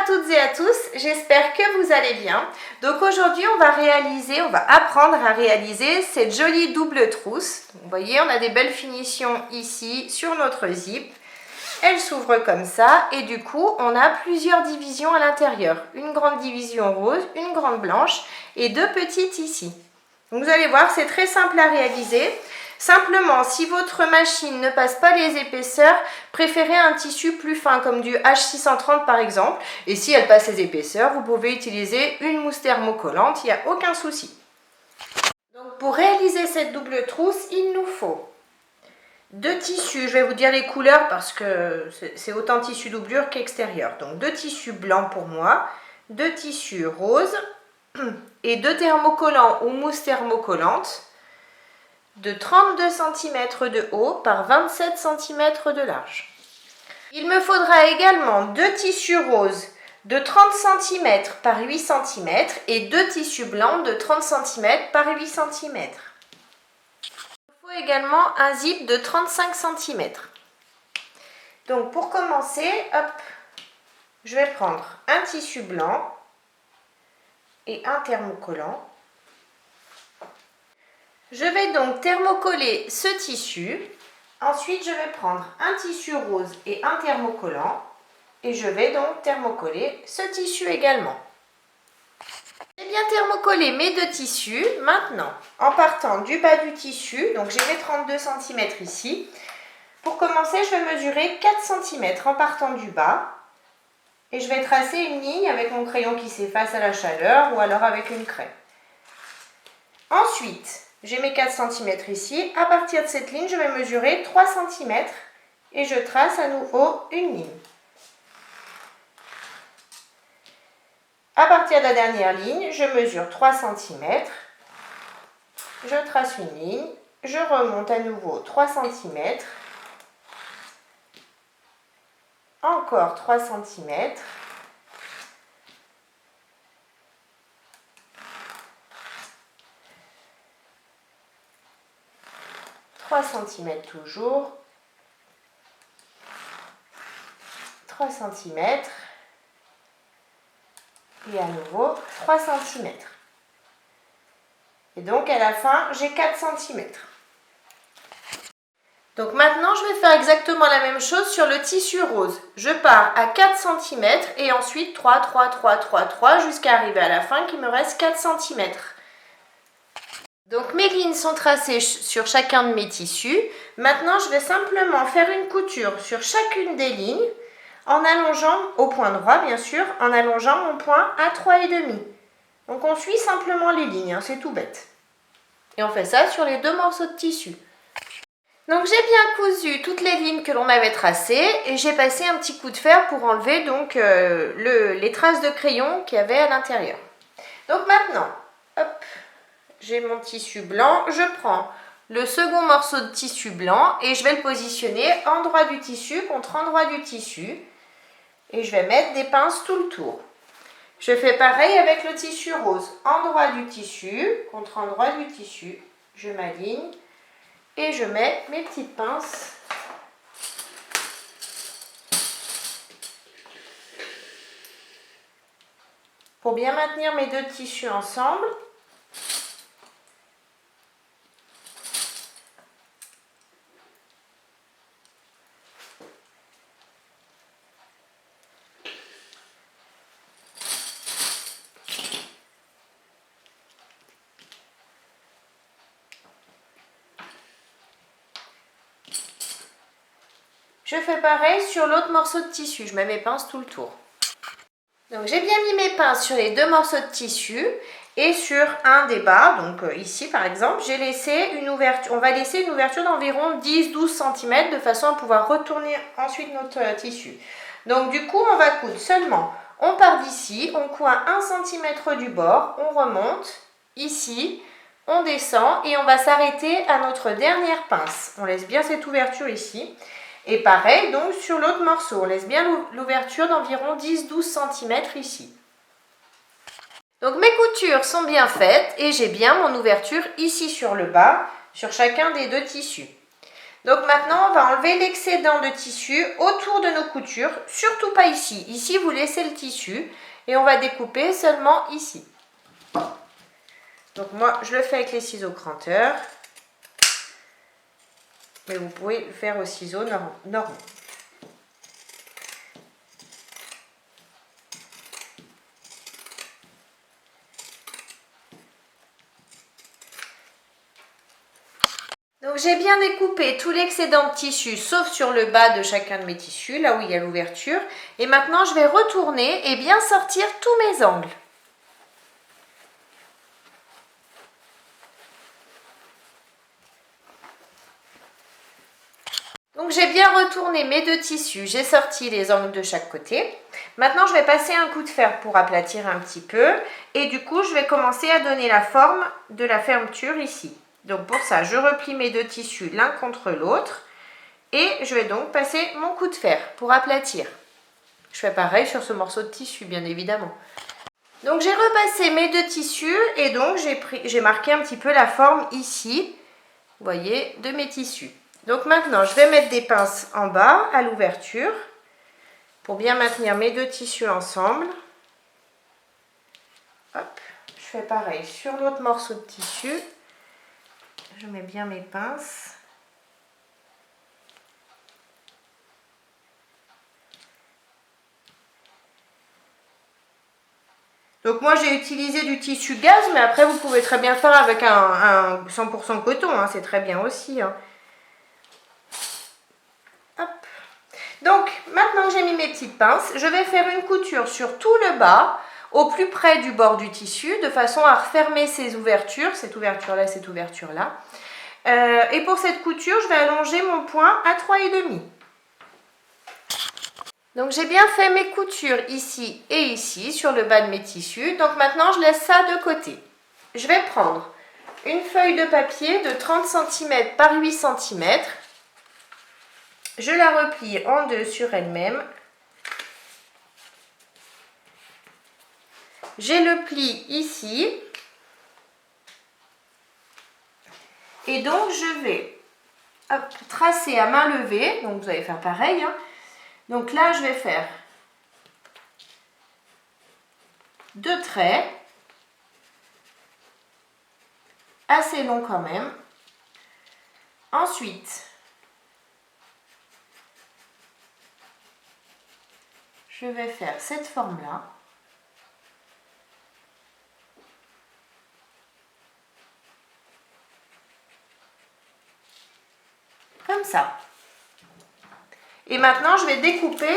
toutes et à tous, j'espère que vous allez bien. Donc aujourd'hui on va apprendre à réaliser cette jolie double trousse. Vous voyez, on a des belles finitions ici sur notre zip. Elle s'ouvre comme ça et du coup on a plusieurs divisions à l'intérieur. Une grande division rose, une grande blanche et deux petites ici. Donc vous allez voir, c'est très simple à réaliser. Simplement, si votre machine ne passe pas les épaisseurs, préférez un tissu plus fin comme du H630 par exemple. Et si elle passe les épaisseurs, vous pouvez utiliser une mousse thermocollante, il n'y a aucun souci. Donc pour réaliser cette double trousse, il nous faut deux tissus. Je vais vous dire les couleurs parce que c'est autant tissu doublure qu'extérieur. Donc deux tissus blancs pour moi, deux tissus roses et deux thermocollants ou mousse thermocollante de 32 cm de haut par 27 cm de large. Il me faudra également deux tissus roses de 30 cm par 8 cm et deux tissus blancs de 30 cm par 8 cm. Il faut également un zip de 35 cm. Donc pour commencer, hop, je vais prendre un tissu blanc et un thermocollant. Je vais donc thermocoller ce tissu. Ensuite, je vais prendre un tissu rose et un thermocollant. Et je vais donc thermocoller ce tissu également. J'ai bien thermocollé mes deux tissus. Maintenant, en partant du bas du tissu, donc j'ai mes 32 cm ici. Pour commencer, je vais mesurer 4 cm en partant du bas. Et je vais tracer une ligne avec mon crayon qui s'efface à la chaleur ou alors avec une craie. Ensuite, j'ai mes 4 cm ici. À partir de cette ligne, je vais mesurer 3 cm et je trace à nouveau une ligne. À partir de la dernière ligne, je mesure 3 cm. Je trace une ligne. Je remonte à nouveau 3 cm. Encore 3 cm. 3 cm toujours, 3 cm et à nouveau 3 cm. Et donc à la fin, j'ai 4 cm. Donc maintenant, je vais faire exactement la même chose sur le tissu rose. Je pars à 4 cm et ensuite 3 jusqu'à arriver à la fin qu'il me reste 4 cm. Donc mes lignes sont tracées sur chacun de mes tissus. Maintenant, je vais simplement faire une couture sur chacune des lignes en allongeant, au point droit bien sûr, en allongeant mon point à 3,5. Donc on suit simplement les lignes, hein, c'est tout bête. Et on fait ça sur les deux morceaux de tissu. Donc j'ai bien cousu toutes les lignes que l'on avait tracées et j'ai passé un petit coup de fer pour enlever donc les traces de crayon qu'il y avait à l'intérieur. Donc maintenant, hop, j'ai mon tissu blanc, je prends le second morceau de tissu blanc et je vais le positionner endroit du tissu contre endroit du tissu et je vais mettre des pinces tout le tour. Je fais pareil avec le tissu rose, endroit du tissu contre endroit du tissu, je m'aligne et je mets mes petites pinces pour bien maintenir mes deux tissus ensemble. Je fais pareil sur l'autre morceau de tissu, je mets mes pinces tout le tour. Donc j'ai bien mis mes pinces sur les deux morceaux de tissu et sur un des bas, donc ici par exemple, j'ai laissé une ouverture, on va laisser une ouverture d'environ 10-12 cm de façon à pouvoir retourner ensuite notre tissu. Donc du coup on va coudre seulement, on part d'ici, on coud à 1 cm du bord, on remonte ici, on descend et on va s'arrêter à notre dernière pince. On laisse bien cette ouverture ici. Et pareil donc sur l'autre morceau, on laisse bien l'ouverture d'environ 10-12 cm ici. Donc mes coutures sont bien faites et j'ai bien mon ouverture ici sur le bas, sur chacun des deux tissus. Donc maintenant, on va enlever l'excédent de tissu autour de nos coutures, surtout pas ici. Ici, vous laissez le tissu et on va découper seulement ici. Donc moi, je le fais avec les ciseaux cranteurs, mais vous pouvez le faire aux ciseaux normaux. Donc j'ai bien découpé tout l'excédent de tissu, sauf sur le bas de chacun de mes tissus, là où il y a l'ouverture. Et maintenant, je vais retourner et bien sortir tous mes angles. Donc j'ai bien retourné mes deux tissus, j'ai sorti les angles de chaque côté. Maintenant, je vais passer un coup de fer pour aplatir un petit peu. Et du coup, je vais commencer à donner la forme de la fermeture ici. Donc pour ça, je replie mes deux tissus l'un contre l'autre et je vais donc passer mon coup de fer pour aplatir. Je fais pareil sur ce morceau de tissu, bien évidemment. Donc j'ai repassé mes deux tissus et donc j'ai marqué un petit peu la forme ici, vous voyez, de mes tissus. Donc maintenant, je vais mettre des pinces en bas à l'ouverture pour bien maintenir mes deux tissus ensemble. Hop, je fais pareil sur l'autre morceau de tissu. Je mets bien mes pinces. Donc moi j'ai utilisé du tissu gaze, mais après vous pouvez très bien faire avec un 100% coton, hein, c'est très bien aussi. Hein. Hop. Donc maintenant que j'ai mis mes petites pinces, je vais faire une couture sur tout le bas, au plus près du bord du tissu, de façon à refermer ces ouvertures, cette ouverture-là, cette ouverture-là. Et pour cette couture, je vais allonger mon point à 3,5. Donc j'ai bien fait mes coutures ici et ici sur le bas de mes tissus. Donc maintenant je laisse ça de côté. Je vais prendre une feuille de papier de 30 cm par 8 cm. Je la replie en deux sur elle-même. J'ai le pli ici. Et donc je vais tracer à main levée. Donc vous allez faire pareil. Hein. Donc là, je vais faire 2 traits, assez longs quand même. Ensuite, je vais faire cette forme-là. Comme ça. Et maintenant, je vais découper.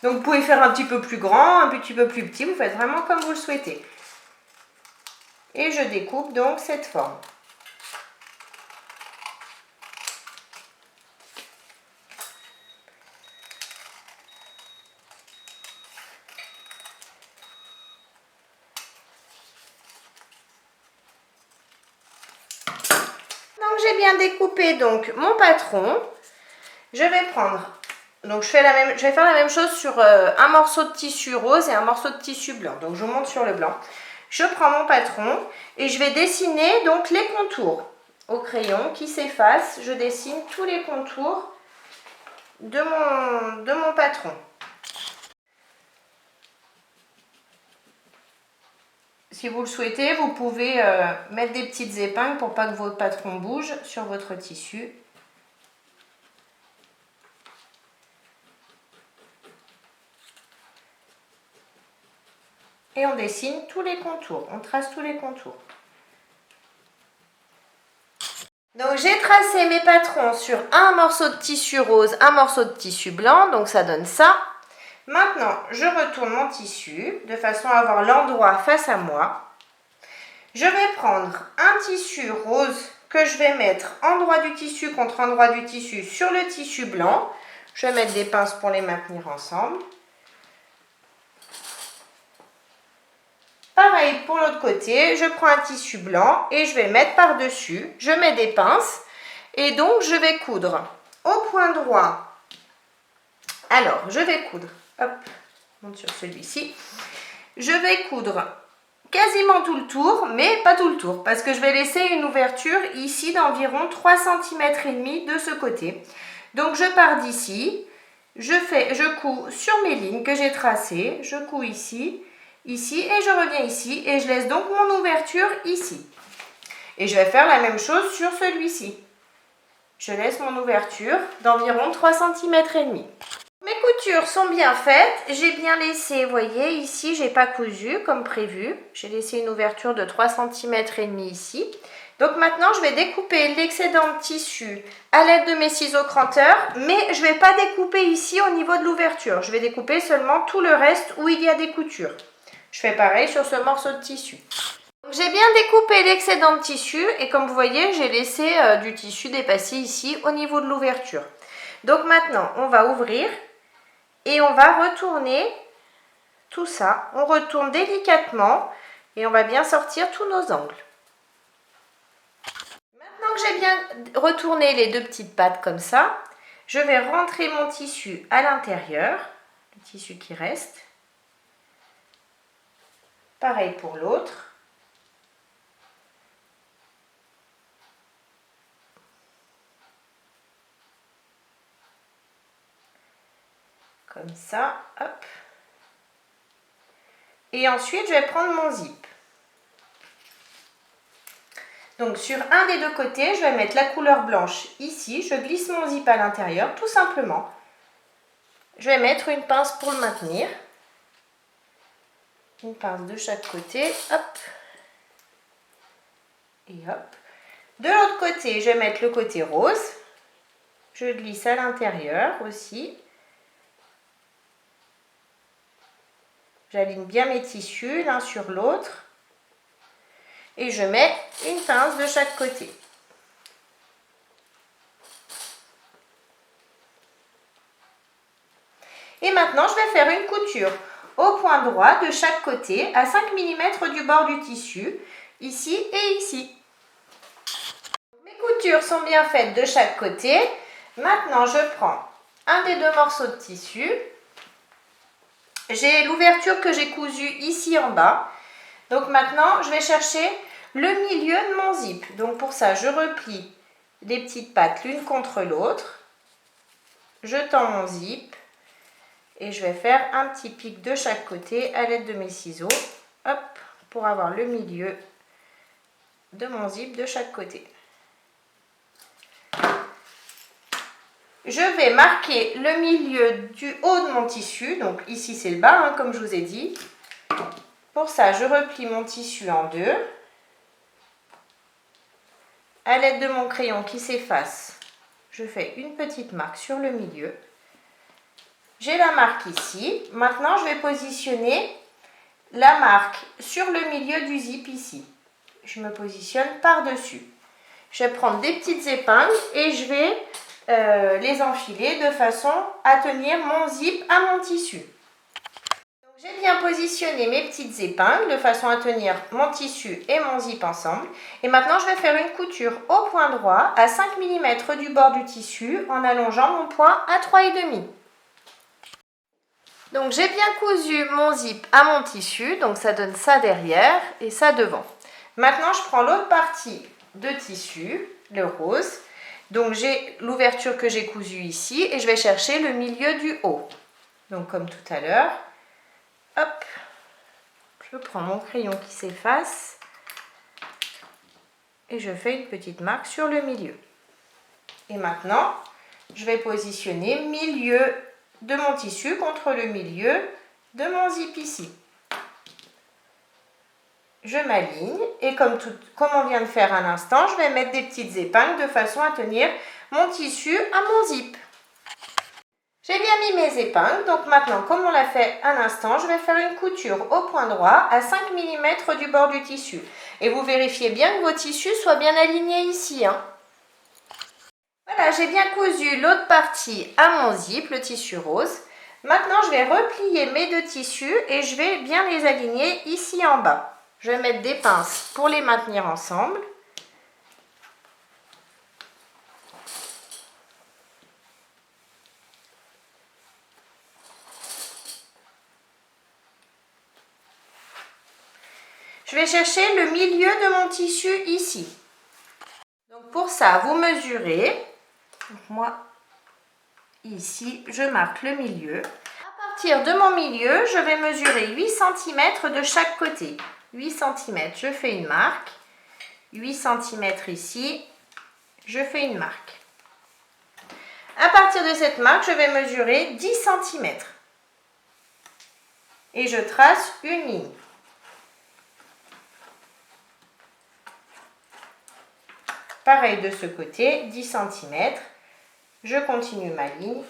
Donc, vous pouvez faire un petit peu plus grand, un petit peu plus petit. Vous faites vraiment comme vous le souhaitez. Et je découpe donc cette forme. Donc, j'ai bien découpé donc mon patron. Je vais prendre, donc je vais faire la même chose sur un morceau de tissu rose et un morceau de tissu blanc. Donc je monte sur le blanc. Je prends mon patron et je vais dessiner donc les contours au crayon qui s'effacent. Je dessine tous les contours de mon patron. Si vous le souhaitez, vous pouvez mettre des petites épingles pour pas que votre patron bouge sur votre tissu. Et on dessine tous les contours, on trace tous les contours. Donc j'ai tracé mes patrons sur un morceau de tissu rose, un morceau de tissu blanc, donc ça donne ça. Maintenant, je retourne mon tissu de façon à avoir l'endroit face à moi. Je vais prendre un tissu rose que je vais mettre endroit du tissu contre endroit du tissu sur le tissu blanc. Je vais mettre des pinces pour les maintenir ensemble. Pareil pour l'autre côté, je prends un tissu blanc et je vais mettre par-dessus. Je mets des pinces et donc je vais coudre au point droit. Alors, je vais coudre, hop, je monte sur celui-ci. Je vais coudre quasiment tout le tour, mais pas tout le tour, parce que je vais laisser une ouverture ici d'environ 3,5 cm de ce côté. Donc je pars d'ici, je couds sur mes lignes que j'ai tracées, je couds ici, ici, et je reviens ici, et je laisse donc mon ouverture ici. Et je vais faire la même chose sur celui-ci. Je laisse mon ouverture d'environ 3,5 cm. Mes coutures sont bien faites, j'ai bien laissé, vous voyez, ici, j'ai pas cousu comme prévu. J'ai laissé une ouverture de 3,5 cm ici. Donc maintenant, je vais découper l'excédent de tissu à l'aide de mes ciseaux cranteurs, mais je ne vais pas découper ici au niveau de l'ouverture. Je vais découper seulement tout le reste où il y a des coutures. Je fais pareil sur ce morceau de tissu. J'ai bien découpé l'excédent de tissu et comme vous voyez, j'ai laissé du tissu dépasser ici au niveau de l'ouverture. Donc maintenant, on va ouvrir et on va retourner tout ça. On retourne délicatement et on va bien sortir tous nos angles. Maintenant que j'ai bien retourné les deux petites pattes comme ça, je vais rentrer mon tissu à l'intérieur, le tissu qui reste. Pareil pour l'autre. Comme ça, hop. Et ensuite, je vais prendre mon zip. Donc sur un des deux côtés, je vais mettre la couleur blanche ici. Je glisse mon zip à l'intérieur, tout simplement. Je vais mettre une pince pour le maintenir. Une pince de chaque côté, hop. Et hop. De l'autre côté, je vais mettre le côté rose. Je glisse à l'intérieur aussi. J'aligne bien mes tissus l'un sur l'autre. Et je mets une pince de chaque côté. Et maintenant, je vais faire une couture au point droit de chaque côté à 5 mm du bord du tissu, ici et ici. Mes coutures sont bien faites de chaque côté. Maintenant, je prends un des deux morceaux de tissu. J'ai l'ouverture que j'ai cousue ici en bas. Donc maintenant, je vais chercher le milieu de mon zip. Donc pour ça, je replie les petites pattes l'une contre l'autre. Je tends mon zip. Et je vais faire un petit pic de chaque côté à l'aide de mes ciseaux. Hop, pour avoir le milieu de mon zip de chaque côté. Je vais marquer le milieu du haut de mon tissu, donc ici c'est le bas, hein, comme je vous ai dit. Pour ça, je replie mon tissu en deux. À l'aide de mon crayon qui s'efface, je fais une petite marque sur le milieu. J'ai la marque ici. Maintenant, je vais positionner la marque sur le milieu du zip ici. Je me positionne par-dessus. Je vais prendre des petites épingles et je vais les enfiler de façon à tenir mon zip à mon tissu. J'ai bien positionné mes petites épingles de façon à tenir mon tissu et mon zip ensemble. Et maintenant, je vais faire une couture au point droit à 5 mm du bord du tissu en allongeant mon point à 3,5. Donc j'ai bien cousu mon zip à mon tissu, donc ça donne ça derrière et ça devant. Maintenant, je prends l'autre partie de tissu, le rose. Donc j'ai l'ouverture que j'ai cousue ici et je vais chercher le milieu du haut. Donc comme tout à l'heure, hop, je prends mon crayon qui s'efface et je fais une petite marque sur le milieu. Et maintenant, je vais positionner milieu de mon tissu contre le milieu de mon zip ici. Je m'aligne et comme on vient de faire à l'instant, je vais mettre des petites épingles de façon à tenir mon tissu à mon zip. J'ai bien mis mes épingles, donc maintenant comme on l'a fait à l'instant, je vais faire une couture au point droit à 5 mm du bord du tissu. Et vous vérifiez bien que vos tissus soient bien alignés ici, hein. Voilà, j'ai bien cousu l'autre partie à mon zip, le tissu rose. Maintenant, je vais replier mes deux tissus et je vais bien les aligner ici en bas. Je vais mettre des pinces pour les maintenir ensemble. vais chercher le milieu de mon tissu ici. Donc pour ça, vous mesurez. Donc moi, ici, je marque le milieu. À partir de mon milieu, je vais mesurer 8 cm de chaque côté. 8 cm, je fais une marque. 8 cm ici, je fais une marque. À partir de cette marque, je vais mesurer 10 cm. Et je trace une ligne. Pareil de ce côté, 10 cm. Je continue ma ligne.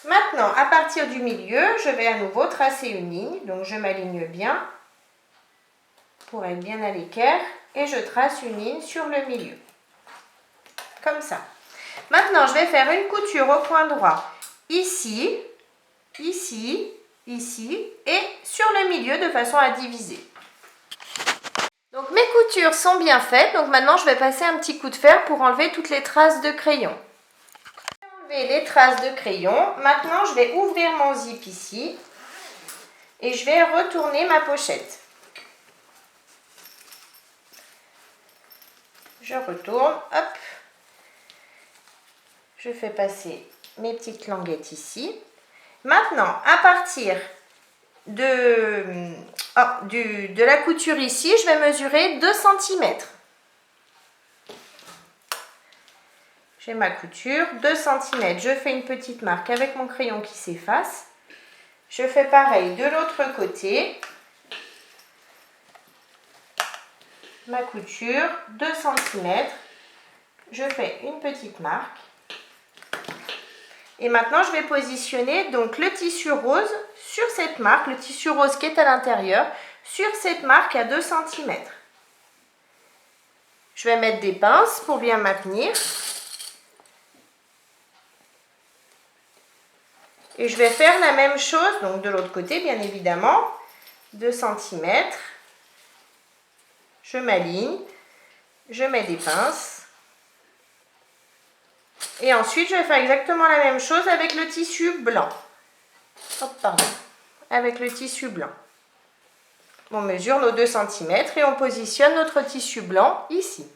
Maintenant, à partir du milieu, je vais à nouveau tracer une ligne. Donc, je m'aligne bien pour être bien à l'équerre. Et je trace une ligne sur le milieu. Comme ça. Maintenant, je vais faire une couture au point droit. Ici, ici, ici et sur le milieu de façon à diviser. Donc, mes coutures sont bien faites. Donc, maintenant, je vais passer un petit coup de fer pour enlever toutes les traces de crayon. Les traces de crayon. Maintenant, je vais ouvrir mon zip ici et je vais retourner ma pochette. Je retourne, hop. Je fais passer mes petites languettes ici. Maintenant, à partir de la couture ici, je vais mesurer 2 cm. J'ai ma couture, 2 cm, je fais une petite marque avec mon crayon qui s'efface. Je fais pareil de l'autre côté. Ma couture, 2 cm, je fais une petite marque. Et maintenant, je vais positionner donc le tissu rose sur cette marque, le tissu rose qui est à l'intérieur, sur cette marque à 2 cm. Je vais mettre des pinces pour bien maintenir. Et je vais faire la même chose, donc de l'autre côté, bien évidemment, 2 cm. Je m'aligne, je mets des pinces. Et ensuite, je vais faire exactement la même chose avec le tissu blanc. Hop, pardon. Avec le tissu blanc. On mesure nos 2 cm et on positionne notre tissu blanc ici.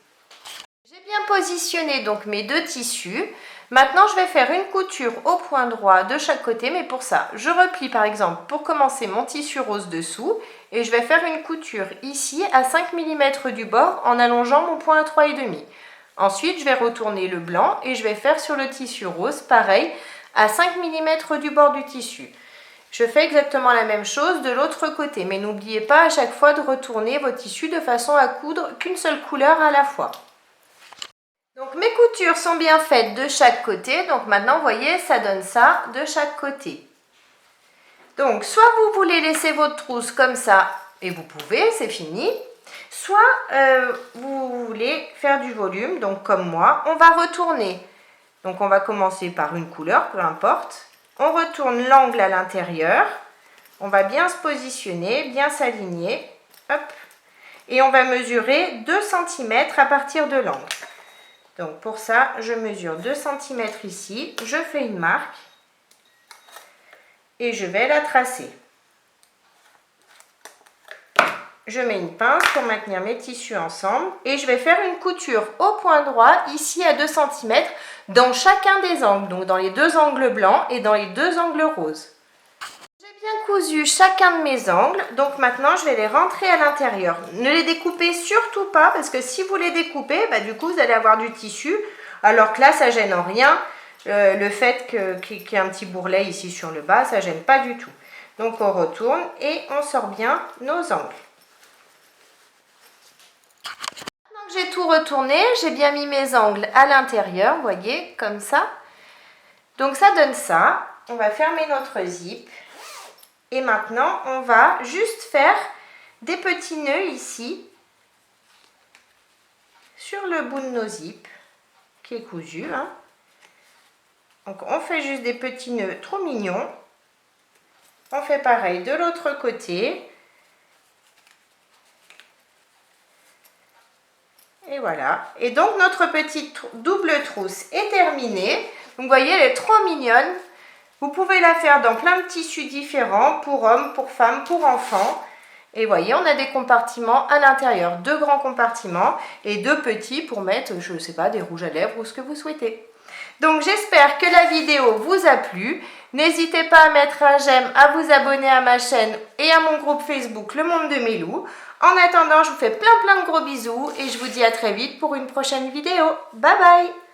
J'ai bien positionné donc mes deux tissus. Maintenant, je vais faire une couture au point droit de chaque côté, mais pour ça, je replie par exemple pour commencer mon tissu rose dessous et je vais faire une couture ici à 5 mm du bord en allongeant mon point à 3,5. Ensuite, je vais retourner le blanc et je vais faire sur le tissu rose, pareil, à 5 mm du bord du tissu. Je fais exactement la même chose de l'autre côté, mais n'oubliez pas à chaque fois de retourner vos tissus de façon à coudre qu'une seule couleur à la fois. Donc mes coutures sont bien faites de chaque côté, donc maintenant vous voyez ça donne ça de chaque côté. Donc soit vous voulez laisser votre trousse comme ça et vous pouvez, c'est fini. Soit vous voulez faire du volume, donc comme moi, on va retourner. Donc on va commencer par une couleur, peu importe. On retourne l'angle à l'intérieur, on va bien se positionner, bien s'aligner, hop, et on va mesurer 2 cm à partir de l'angle. Donc pour ça, je mesure 2 cm ici, je fais une marque et je vais la tracer. Je mets une pince pour maintenir mes tissus ensemble et je vais faire une couture au point droit ici à 2 cm dans chacun des angles, donc dans les deux angles blancs et dans les deux angles roses. J'ai bien cousu chacun de mes angles, donc maintenant je vais les rentrer à l'intérieur. Ne les découpez surtout pas parce que si vous les découpez, du coup vous allez avoir du tissu, alors que là ça gêne en rien. Le fait qu'il y ait un petit bourrelet ici sur le bas, ça gêne pas du tout. Donc on retourne et on sort bien nos angles. J'ai tout retourné, j'ai bien mis mes angles à l'intérieur, vous voyez, comme ça. Donc ça donne ça. On va fermer notre zip. Et maintenant, on va juste faire des petits nœuds ici, sur le bout de nos zips, qui est cousu. Hein. Donc on fait juste des petits nœuds trop mignons. On fait pareil de l'autre côté. Et voilà. Et donc notre petite double trousse est terminée. Donc vous voyez, elle est trop mignonne. Vous pouvez la faire dans plein de tissus différents, pour hommes, pour femmes, pour enfants. Et voyez, on a des compartiments à l'intérieur, 2 grands compartiments et 2 petits pour mettre, je ne sais pas, des rouges à lèvres ou ce que vous souhaitez. Donc j'espère que la vidéo vous a plu. N'hésitez pas à mettre un j'aime, à vous abonner à ma chaîne et à mon groupe Facebook Le Monde de Mélou. En attendant, je vous fais plein de gros bisous et je vous dis à très vite pour une prochaine vidéo. Bye bye!